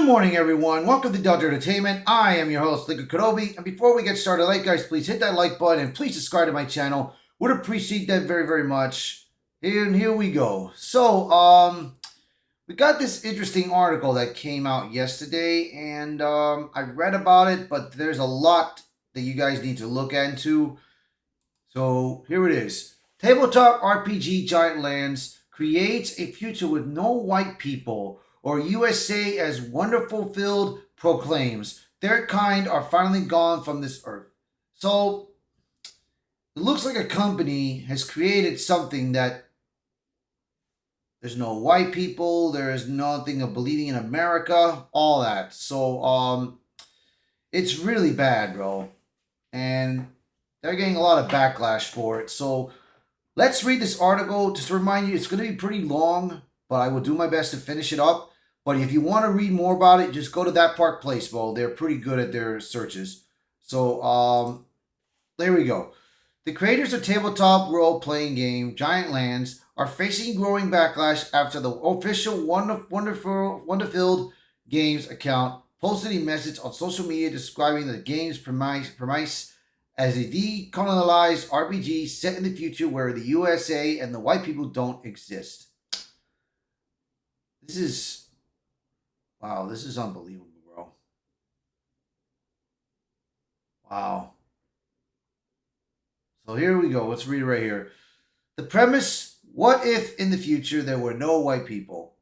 morning, everyone. Welcome to Delta Entertainment. I am your host, Liquid Kenobi. And before we get started, guys, please hit that like button and please subscribe to my channel. Would appreciate that very, very much. Here we go. So, we got this interesting article that came out yesterday, and I read about it, but there's a lot that you guys need to look into. So here it is. Tabletop RPG GiantLands creates a future with no white people, or USA as wonderful filled proclaims. Their kind are finally gone from this earth. So it looks like a company has created something that there's no white people, there is nothing of believing in America, all that. So it's really bad, bro. And they're getting a lot of backlash for it. So let's read this article. Just to remind you, it's going to be pretty long, but I will do my best to finish it up. But if you want to read more about it, just go to That Park Place, bro. They're pretty good at their searches. So there we go. The creators of tabletop role-playing game GiantLands are facing growing backlash after the official Wonderfilled Games account posted a message on social media describing the game's premise as a decolonized RPG set in the future where the USA and the white people don't exist. This is unbelievable, bro. Wow. So here we go. Let's read it right here. The premise: what if in the future there were no white people?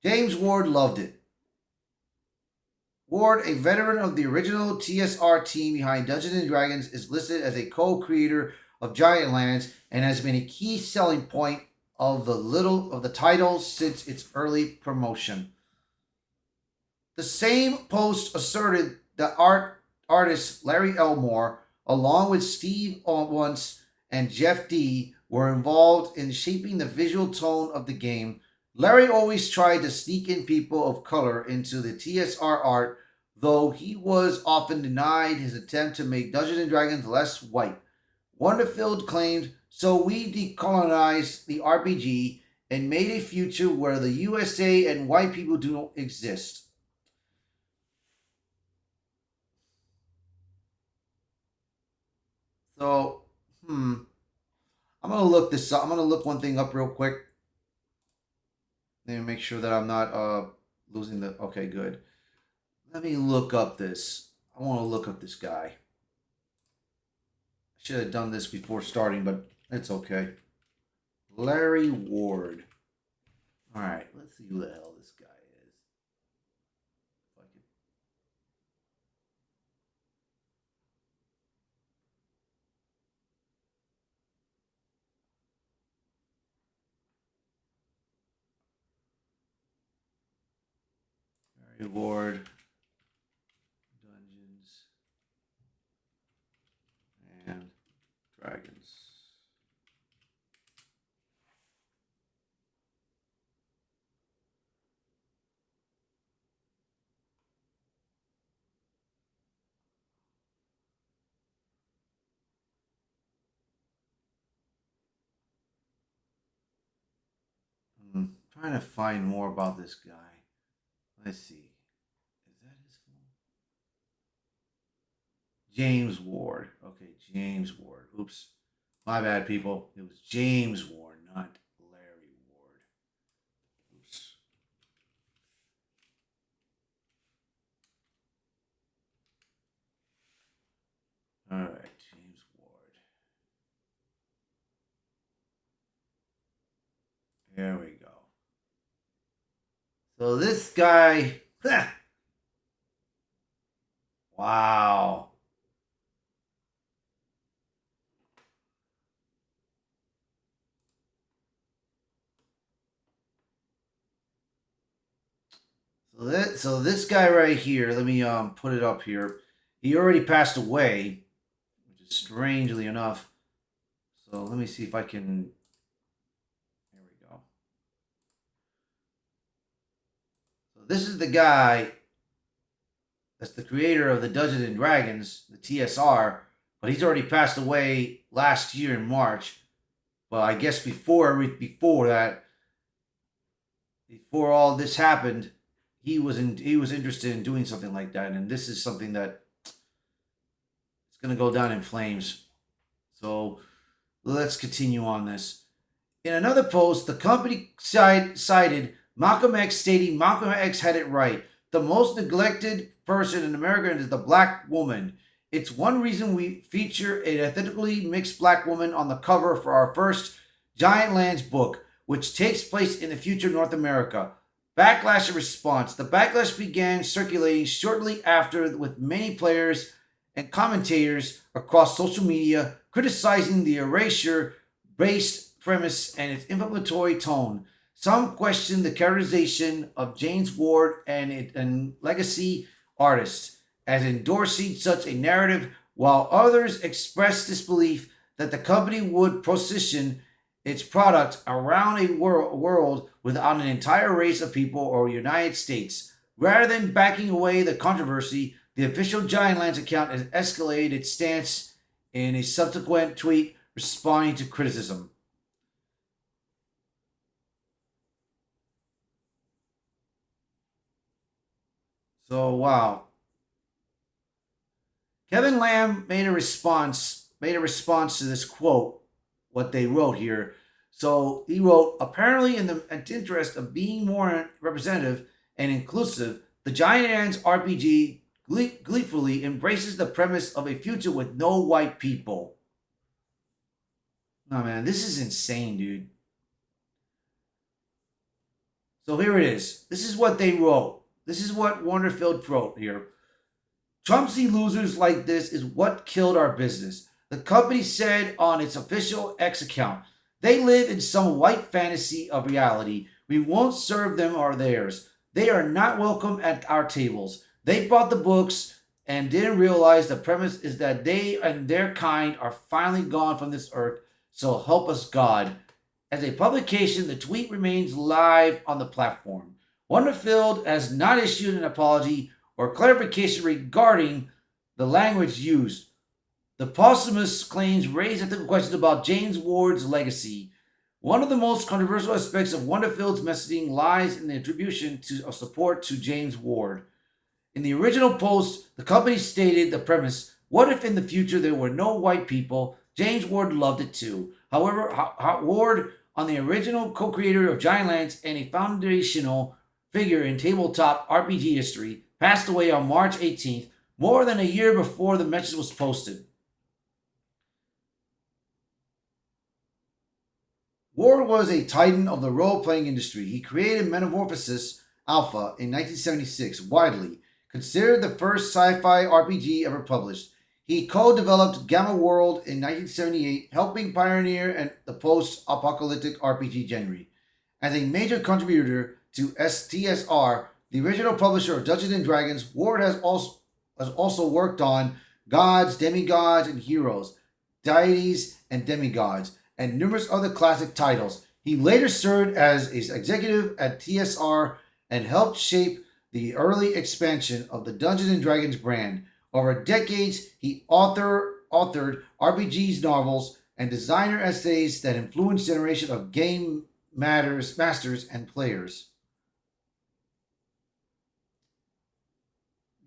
James Ward loved it. Ward, a veteran of the original TSR team behind Dungeons & Dragons, is listed as a co-creator of GiantLands and has been a key selling point of the title since its early promotion. The same post asserted that artist Larry Elmore, along with Steve Once and Jeff D, were involved in shaping the visual tone of the game. Larry always tried to sneak in people of color into the TSR art, though he was often denied his attempt to make Dungeons & Dragons less white. Wonderfilled claimed, so we decolonized the RPG and made a future where the USA and white people do not exist. So, I'm going to look this up. I'm going to look one thing up real quick. Let me make sure that I'm not losing the... Okay, good. Let me look up this. I want to look up this guy. I should have done this before starting, but it's okay. Larry Ward. All right, let's see who the hell this guy is. If I can... Larry Ward. Dungeons and Dragons. I'm trying to find more about this guy. Let's see. Is that his full? James Ward. Okay, James Ward. Oops. My bad, people. It was James Ward, not Larry Ward. Oops. All right, James Ward. There we go. So this guy, wow. So this guy right here, let me put it up here. He already passed away, which is strangely enough. So let me see if I can. There we go. So this is the guy that's the creator of the Dungeons and Dragons, the TSR, but he's already passed away last year in March. But I guess before that, before all this happened, he was interested in doing something like that, and this is something that it's going to go down in flames. So let's continue on this. In another post, the company cited Malcolm X, stating Malcolm X had it right. The most neglected person in America is the black woman. It's one reason we feature an ethnically mixed black woman on the cover for our first GiantLands book, which takes place in the future North America. Backlash and response. The backlash began circulating shortly after, with many players and commentators across social media criticizing the erasure based premise and its inflammatory tone. Some questioned the characterization of James Ward and legacy artists as endorsing such a narrative, while others expressed disbelief that the company would position its product around a world without an entire race of people or United States. Rather than backing away the controversy, the official GiantLands account has escalated its stance in a subsequent tweet responding to criticism. So wow. Kevin Lamb made a response to this quote, what they wrote here. So he wrote, apparently in the interest of being more representative and inclusive, the GiantLands RPG gleefully embraces the premise of a future with no white people. No, man, this is insane, dude. So here it is. This is what they wrote. This is what Warnerfield wrote here. Trumpsy losers like this is what killed our business. The company said on its official X account, they live in some white fantasy of reality. We won't serve them or theirs. They are not welcome at our tables. They bought the books and didn't realize the premise is that they and their kind are finally gone from this earth. So help us God. As a publication, the tweet remains live on the platform. Wonderfield has not issued an apology or clarification regarding the language used. The posthumous claims raise ethical questions about James Ward's legacy. One of the most controversial aspects of Wonderfield's messaging lies in the attribution of support to James Ward. In the original post, the company stated the premise, what if in the future there were no white people? James Ward loved it too. However, Ward, on the original co-creator of GiantLands and a foundational figure in tabletop RPG history, passed away on March 18th, more than a year before the message was posted. Ward was a titan of the role-playing industry. He created Metamorphosis Alpha in 1976, widely considered the first sci-fi RPG ever published. He co-developed Gamma World in 1978, helping pioneer the post-apocalyptic RPG genre. As a major contributor to STSR, the original publisher of Dungeons and Dragons, Ward has also worked on Gods, Demigods, and Heroes, Deities, and Demigods, and numerous other classic titles. He later served as an executive at TSR and helped shape the early expansion of the Dungeons and Dragons brand. Over decades, he authored RPGs, novels, and designer essays that influenced generation of game masters and players.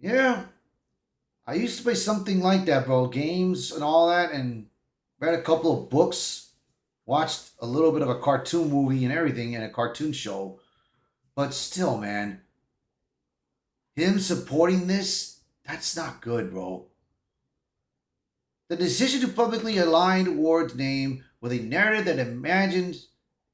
Yeah, I used to play something like that, bro. Games and all that, and read a couple of books, watched a little bit of a cartoon movie and everything, and a cartoon show. But still, man, him supporting this, that's not good, bro. The decision to publicly align Ward's name with a narrative that imagines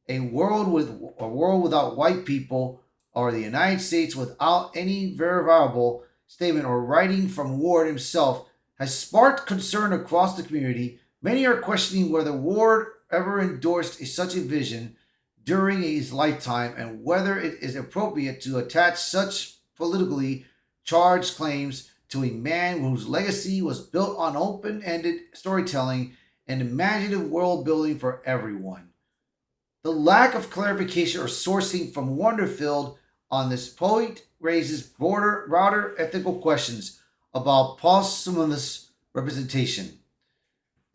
a world without white people, or the United States without any verifiable statement or writing from Ward himself, has sparked concern across the community. Many are questioning whether Ward ever endorsed such a vision during his lifetime and whether it is appropriate to attach such politically charged claims to a man whose legacy was built on open-ended storytelling and imaginative world building for everyone. The lack of clarification or sourcing from Wonderfield on this point raises broader ethical questions about posthumous representation,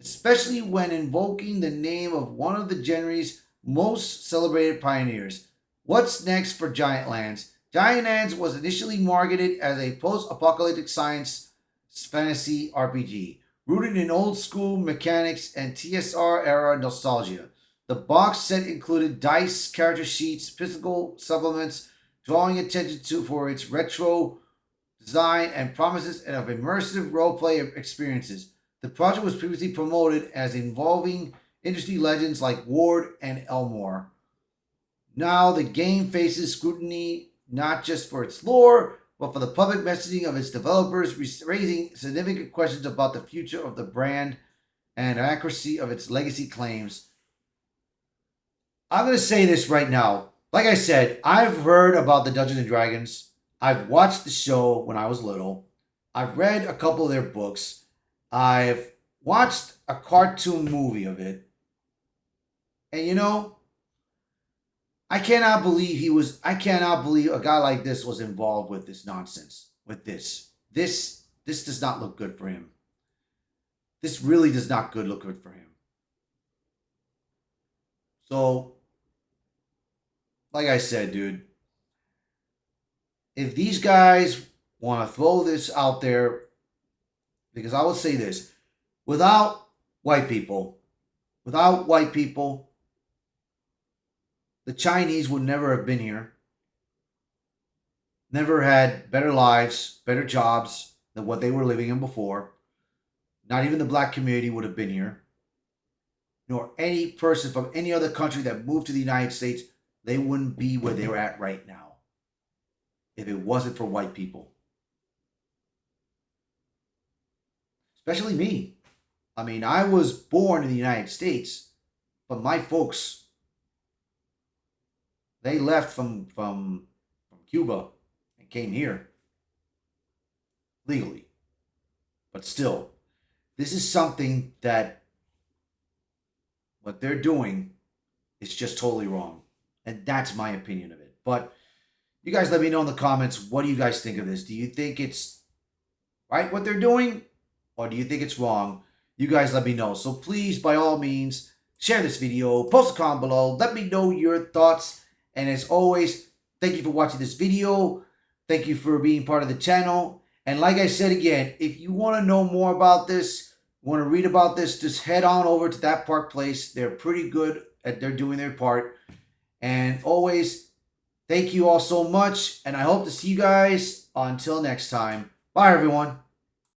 especially when invoking the name of one of the genre's most celebrated pioneers. What's next for GiantLands? GiantLands was initially marketed as a post-apocalyptic science fantasy RPG, rooted in old-school mechanics and TSR-era nostalgia. The box set included dice, character sheets, physical supplements, drawing attention to for its retro design and promises of immersive roleplay experiences. The project was previously promoted as involving industry legends like Ward and Elmore. Now the game faces scrutiny not just for its lore, but for the public messaging of its developers, raising significant questions about the future of the brand and accuracy of its legacy claims. I'm going to say this right now. Like I said, I've heard about the Dungeons and Dragons. I've watched the show when I was little. I've read a couple of their books. I've watched a cartoon movie of it. And you know, I cannot believe a guy like this was involved with this nonsense. With this. This does not look good for him. This really does not look good for him. So, like I said, dude, if these guys want to throw this out there, because I will say this, without white people, the Chinese would never have been here, never had better lives, better jobs than what they were living in before. Not even the black community would have been here, nor any person from any other country that moved to the United States. They wouldn't be where they're at right now if it wasn't for white people. Especially me. I mean, I was born in the United States, but my folks, they left from Cuba and came here legally. But still, this is something that what they're doing is just totally wrong. And that's my opinion of it. But you guys let me know in the comments, what do you guys think of this? Do you think it's right what they're doing? Or do you think it's wrong? You guys let me know. So please, by all means, share this video, post a comment below, let me know your thoughts. And as always, thank you for watching this video. Thank you for being part of the channel. And like I said again, if you want to know more about this, want to read about this, just head on over to That Park Place. They're pretty good at they're doing their part. And always, thank you all so much. And I hope to see you guys until next time. Bye, everyone.